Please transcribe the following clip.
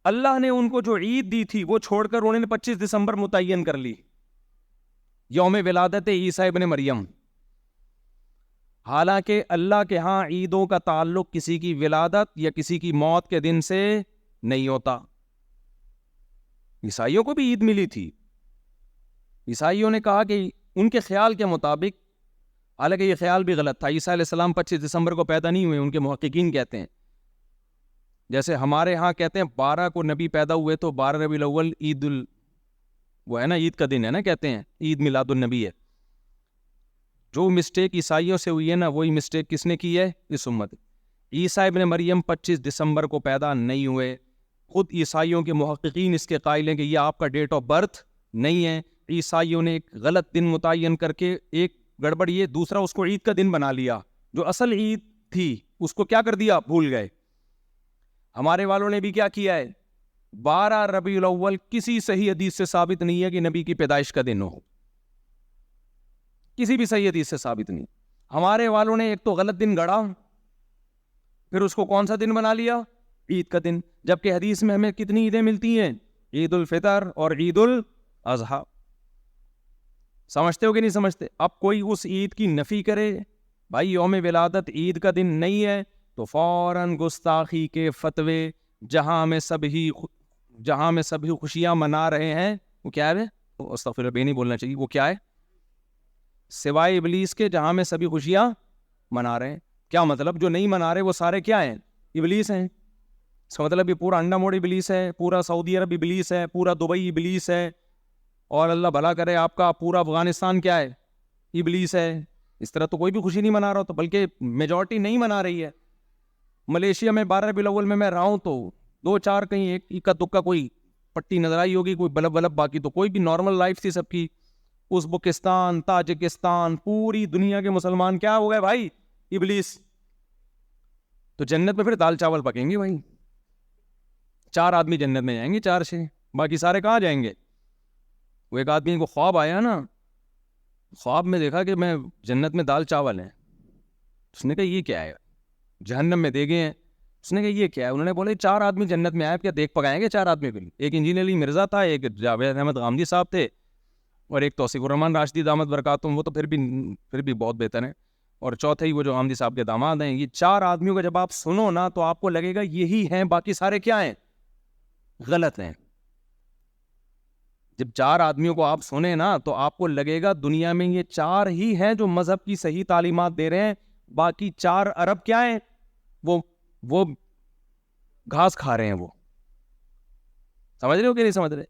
اللہ نے ان کو جو عید دی تھی وہ چھوڑ کر انہوں نے 25 دسمبر متعین کر لی، یوم ولادت عیسیٰ ابن مریم. حالانکہ اللہ کے ہاں عیدوں کا تعلق کسی کی ولادت یا کسی کی موت کے دن سے نہیں ہوتا. عیسائیوں کو بھی عید ملی تھی. عیسائیوں نے کہا کہ ان کے خیال کے مطابق، حالانکہ یہ خیال بھی غلط تھا، عیسیٰ علیہ السلام 25 دسمبر کو پیدا نہیں ہوئے، ان کے محققین کہتے ہیں. جیسے ہمارے ہاں کہتے ہیں 12 کو نبی پیدا ہوئے تو 12 ربیع الاول وہ ہے نا، عید کا دن ہے نا، کہتے ہیں عید میلاد النبی ہے. جو مسٹیک عیسائیوں سے ہوئی ہے نا، وہی مسٹیک کس نے کی ہے؟ اس امت. عیسیٰ ابن مریم 25 دسمبر کو پیدا نہیں ہوئے. خود عیسائیوں کے محققین اس کے قائل ہیں کہ یہ آپ کا ڈیٹ آف برتھ نہیں ہے. عیسائیوں نے ایک غلط دن متعین کر کے، ایک گڑبڑ یہ، دوسرا اس کو عید کا دن بنا لیا. جو اصل عید تھی اس کو کیا کر دیا؟ بھول گئے. ہمارے والوں نے بھی کیا کیا ہے؟ 12 ربیع الاول کسی صحیح حدیث سے ثابت نہیں ہے کہ نبی کی پیدائش کا دن ہو، کسی بھی صحیح حدیث سے ثابت نہیں. ہمارے والوں نے ایک تو غلط دن گڑا، پھر اس کو کون سا دن بنا لیا؟ عید کا دن. جبکہ حدیث میں ہمیں کتنی عیدیں ملتی ہیں؟ عید الفطر اور عید الاضحیٰ. سمجھتے ہو کہ نہیں سمجھتے؟ اب کوئی اس عید کی نفی کرے، بھائی یوم ولادت عید کا دن نہیں ہے، تو فوراً گستاخی کے فتوے. جہاں میں سبھی خوشیاں منا رہے ہیں، وہ کیا ہے؟ استغفر اللہ، نہیں بولنا چاہیے. وہ کیا ہے؟ سوائے ابلیس کے جہاں میں سبھی خوشیاں منا رہے ہیں. کیا مطلب؟ جو نہیں منا رہے وہ سارے کیا ہیں؟ ابلیس ہیں. اس کا مطلب یہ پورا انڈا موڑ ابلیس ہے، پورا سعودی عرب ابلیس ہے، پورا دبئی ابلیس ہے، اور اللہ بھلا کرے آپ کا پورا افغانستان کیا ہے؟ ابلیس ہے. اس طرح تو کوئی بھی خوشی نہیں منا رہا، تو بلکہ میجورٹی نہیں منا رہی ہے. ملیشیا میں 12 ربیع الاول میں رہا ہوں تو 2-4 کہیں ایک اکا دکا کوئی پٹی نظر آئی ہوگی، کوئی بلب بلب، باقی تو کوئی بھی نارمل لائف تھی سب کی. ازبکستان، تاجکستان، پوری دنیا کے مسلمان کیا ہو گئے بھائی؟ ابلیس. تو جنت میں پھر دال چاول پکیں گے بھائی. 4 آدمی جنت میں جائیں گے، 4 سے باقی سارے کہاں جائیں گے؟ وہ ایک آدمی کو خواب آیا نا، خواب میں دیکھا کہ میں جنت میں دال چاول ہیں. اس نے کہا یہ کیا ہے؟ جہنم میں دیکھے ہیں. اس نے کہا یہ کیا ہے؟ انہوں نے بولے 4 آدمی جنت میں آئے، کیا دیکھ پکائیں گے 4 آدمی کے لیے؟ ایک انجینئر علی مرزا تھا، ایک جاوید احمد غامدی صاحب تھے، اور ایک توصیف الرحمان راشدی دامت برکاتہم، وہ تو پھر بھی بہت بہتر ہیں، اور چوتھے ہی وہ جو غامدی صاحب کے داماد ہیں. یہ 4 آدمیوں کا جب آپ سنو نا تو آپ کو لگے گا یہی ہیں، باقی سارے کیا ہیں؟ غلط ہیں. جب 4 آدمیوں کو آپ سنیں نا تو آپ کو لگے گا دنیا میں یہ 4 ہی ہیں جو مذہب کی صحیح تعلیمات دے رہے ہیں، باقی 4 ارب کیا ہیں؟ وہ گھاس کھا رہے ہیں. وہ سمجھ رہے ہو کہ نہیں سمجھ رہے؟